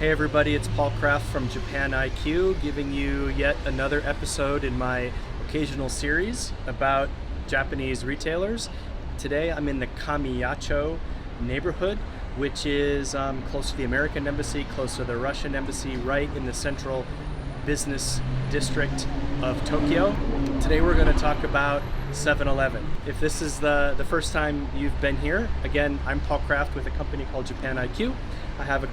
Hey everybody, it's Paul Kraft from Japan IQ, giving you yet another episode in my occasional series about Japanese retailers. Today I'm in the Kamiyacho neighborhood, which is close to the American Embassy, close to the Russian Embassy, right in the central business district of Tokyo. Today we're going to talk about 7-Eleven. If this is the first time you've been here, again, I'm Paul Kraft with a company called Japan IQ. I have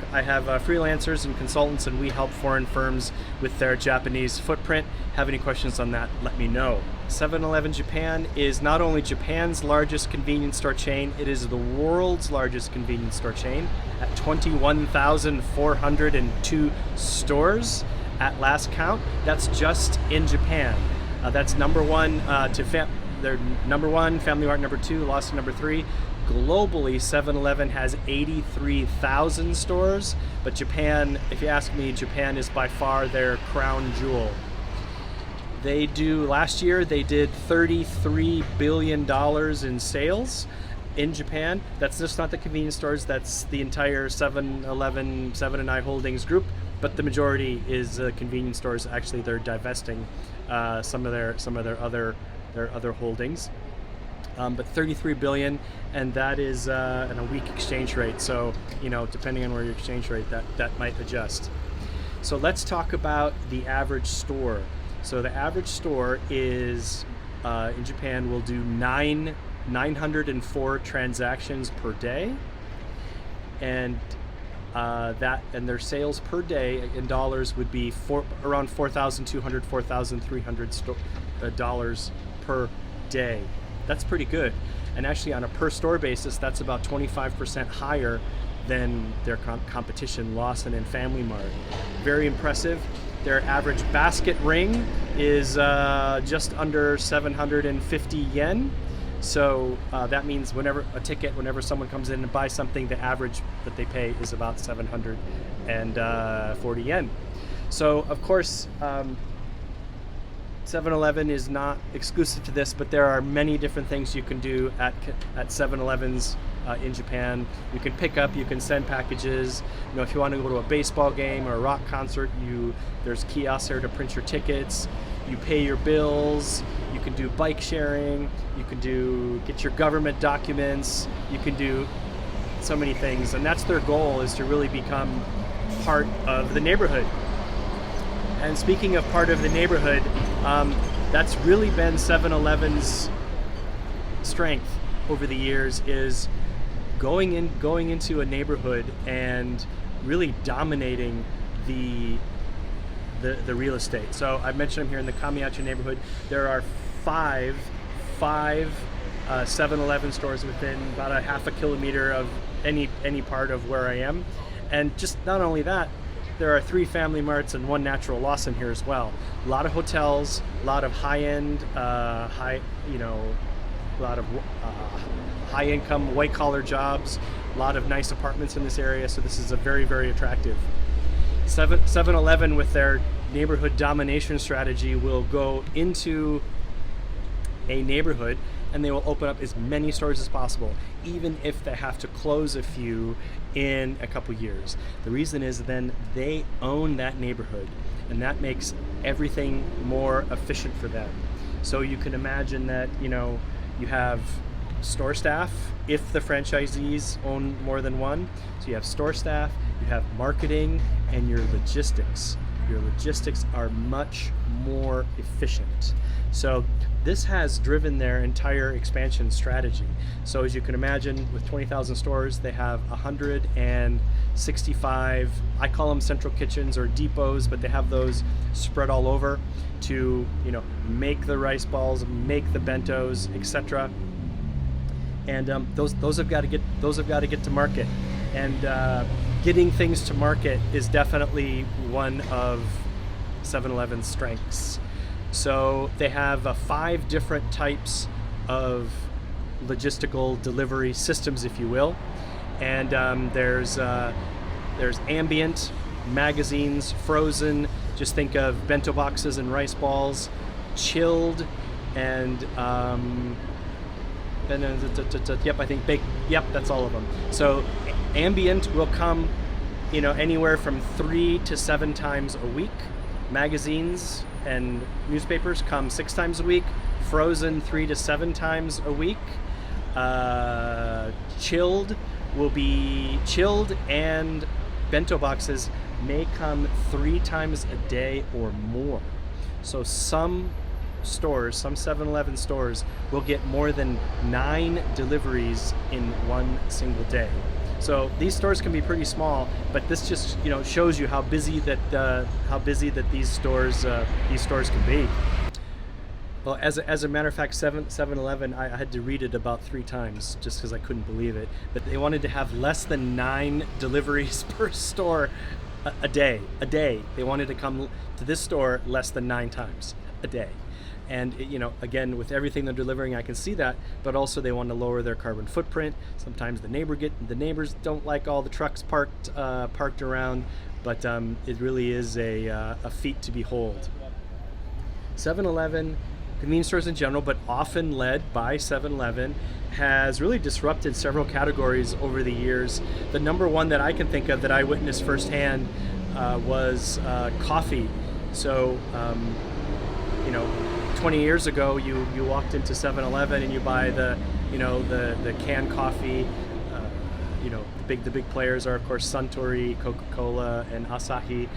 freelancers and consultants, and we help foreign firms with their Japanese footprint. Have any questions on that, let me know. 7-Eleven Japan is not only Japan's largest convenience store chain, it is the world's largest convenience store chain at 21,402 stores at last count. That's just in Japan. That's number one they're number one, Family Mart number two, Lawson number three. Globally, 7-Eleven has 83,000 stores, but Japan, if you ask me, Japan is by far their crown jewel. Last year they did $33 billion in sales in Japan. That's just not the convenience stores, that's the entire 7-Eleven, 7 & I Holdings group, but the majority is convenience stores. Actually, they're divesting some of their other holdings. But 33 billion, and that is in a weak exchange rate. So, depending on where your exchange rate, that might adjust. So let's talk about the average store. So the average store is in Japan will do 904 transactions per day, and their sales per day in dollars would be around $4,200, $4,300 dollars per day. That's pretty good. And actually on a per store basis, that's about 25% higher than their competition, Lawson and Family Mart. Very impressive. Their average basket ring is just under 750 yen. So that means whenever someone comes in and buys something, the average that they pay is about 740 yen. So of course, 7-Eleven is not exclusive to this, but there are many different things you can do at 7-Elevens in Japan. You can pick up, you can send packages. If you want to go to a baseball game or a rock concert, there's kiosks there to print your tickets. You pay your bills. You can do bike sharing. You can get your government documents. You can do so many things, and that's their goal, is to really become part of the neighborhood. And speaking of part of the neighborhood, that's really been 7-Eleven's strength over the years, is going into a neighborhood and really dominating the real estate. So I mentioned I'm here in the Kamiyacho neighborhood. There are five 7-Eleven stores within about a half a kilometer of any part of where I am, and just not only that, there are 3 Family Marts and 1 Natural Lawson here as well. A lot of hotels, a lot of high-end, a lot of high-income, white-collar jobs, a lot of nice apartments in this area. So this is a very, very attractive. 7-Eleven, with their neighborhood domination strategy, will go into a neighborhood and they will open up as many stores as possible, even if they have to close a few in a couple years. The reason is then they own that neighborhood, and that makes everything more efficient for them. So you can imagine that you have store staff if the franchisees own more than one. So you have store staff, you have marketing, and your logistics. Your logistics are much more efficient. So this has driven their entire expansion strategy. So as you can imagine, with 20,000 stores, they have 165, I call them central kitchens or depots, but they have those spread all over to make the rice balls, make the bentos, etc. And those have got to get to market. And getting things to market is definitely one of 7-Eleven's strengths. So they have 5 different types of logistical delivery systems, if you will. And there's ambient, magazines, frozen. Just think of bento boxes and rice balls, chilled, and yep, I think baked. Yep, that's all of them. So ambient will come anywhere from 3 to 7 times a week. Magazines and newspapers come 6 times a week. Frozen 3 to 7 times a week. Chilled will be chilled, and bento boxes may come 3 times a day or more. So some stores, some 7-Eleven stores, will get more than 9 deliveries in one single day. So these stores can be pretty small, but this just shows you how busy that these stores can be. Well, as a matter of fact, 7-Eleven, I had to read it about 3 times just because I couldn't believe it. But they wanted to have less than 9 deliveries per store a day. They wanted to come to this store less than 9 times a day. And again, with everything they're delivering, I can see that. But also, they want to lower their carbon footprint. Sometimes the neighbors don't like all the trucks parked around. But it really is a feat to behold. 7-Eleven, convenience stores in general, but often led by 7-Eleven, has really disrupted several categories over the years. The number one that I can think of that I witnessed firsthand was coffee. So, 20 years ago, you walked into 7-Eleven and you buy the canned coffee. The big players are, of course, Suntory, Coca-Cola, and Asahi.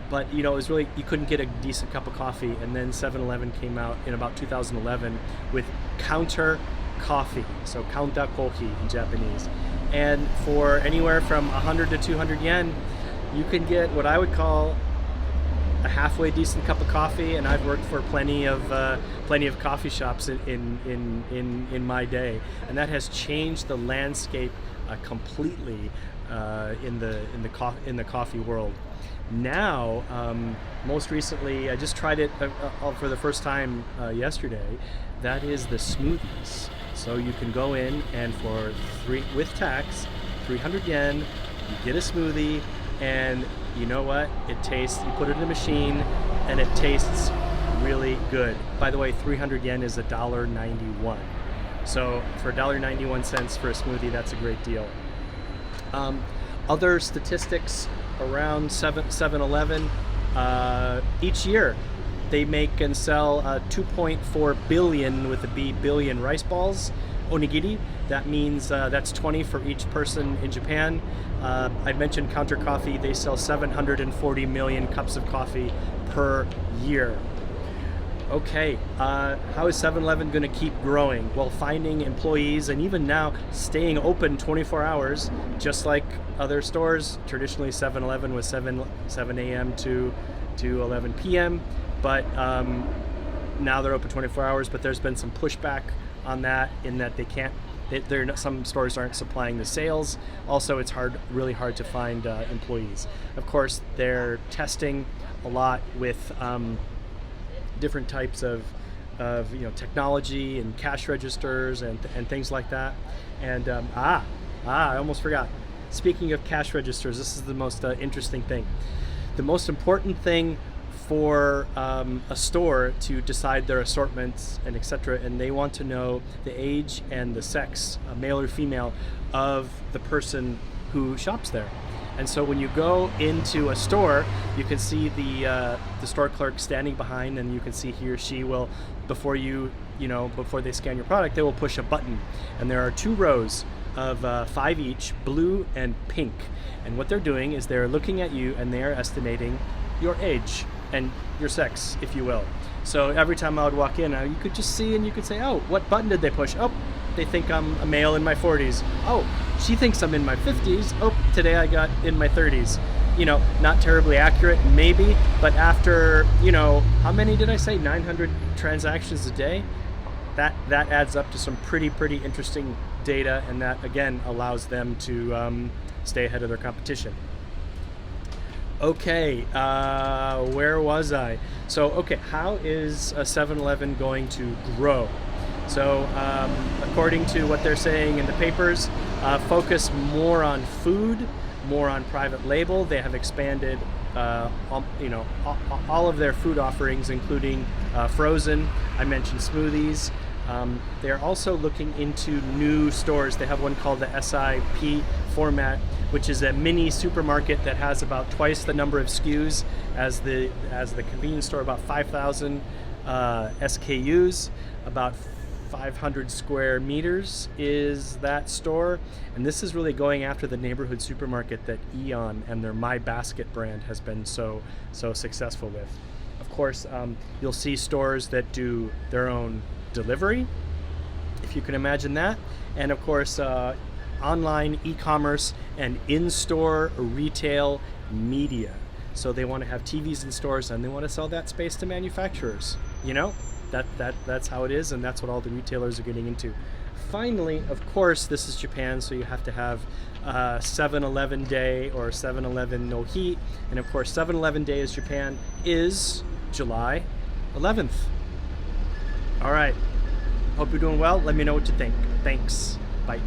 But it was really, you couldn't get a decent cup of coffee. And then 7-Eleven came out in about 2011 with counter coffee, so counter kohi in Japanese. And for anywhere from 100 to 200 yen, you can get what I would call a halfway decent cup of coffee. And I've worked for plenty of coffee shops in my day, and that has changed the landscape completely in the coffee world. Now, most recently, I just tried it for the first time yesterday. That is the smoothies. So you can go in and for with tax, 300 yen, you get a smoothie, and you know what? It tastes. You put it in a machine, and it tastes really good. By the way, 300 yen is $1.91. So for $1.91 for a smoothie, that's a great deal. Other statistics around 7-Eleven, each year they make and sell 2.4 billion with a B billion rice balls, onigiri. That means that's 20 for each person in Japan. I mentioned counter coffee. They sell 740 million cups of coffee per year. Okay, how is 7-Eleven going to keep growing? Well, finding employees, and even now staying open 24 hours, just like other stores. Traditionally, 7-Eleven was 7 a.m. to 11 p.m., but now they're open 24 hours. But there's been some pushback on that, in that some stores aren't supplying the sales. Also, it's really hard to find employees. Of course, they're testing a lot with different types of technology and cash registers and things like that. And I almost forgot. Speaking of cash registers, this is the most interesting thing. The most important thing for a store to decide their assortments and etc., and they want to know the age and the sex, male or female, of the person who shops there. And so when you go into a store, you can see the store clerk standing behind, and you can see he or she will, before they scan your product, they will push a button. And there are 2 rows of 5 each, blue and pink. And what they're doing is they're looking at you, and they are estimating your age and your sex, if you will. So every time I would walk in, you could just see, and you could say, oh, what button did they push? Oh, they think I'm a male in my 40s. Oh, she thinks I'm in my 50s. Oh, today I got in my 30s. Not terribly accurate, maybe, but after, how many did I say? 900 transactions a day? That adds up to some pretty interesting data, and that, again, allows them to stay ahead of their competition. Okay, where was I? So, okay, how is 7-Eleven going to grow? So, according to what they're saying in the papers, focus more on food, more on private label. They have expanded, all of their food offerings, including frozen. I mentioned smoothies. They're also looking into new stores. They have one called the SIP format, which is a mini supermarket that has about twice the number of SKUs as the convenience store, about 5,000 SKUs, about 500 square meters is that store, and this is really going after the neighborhood supermarket that Eon and their My Basket brand has been so successful with. Of course, you'll see stores that do their own delivery, if you can imagine that, and of course online e-commerce and in-store retail media. So they want to have TVs in stores and they want to sell that space to manufacturers. You know, that's how it is, and that's what all the retailers are getting into. Finally, of course, this is Japan, so you have to have 7-Eleven Day or 7-Eleven no heat, and of course 7-Eleven Day is Japan is July 11th. All right, hope you're doing well. Let me know what you think. Thanks. Bye.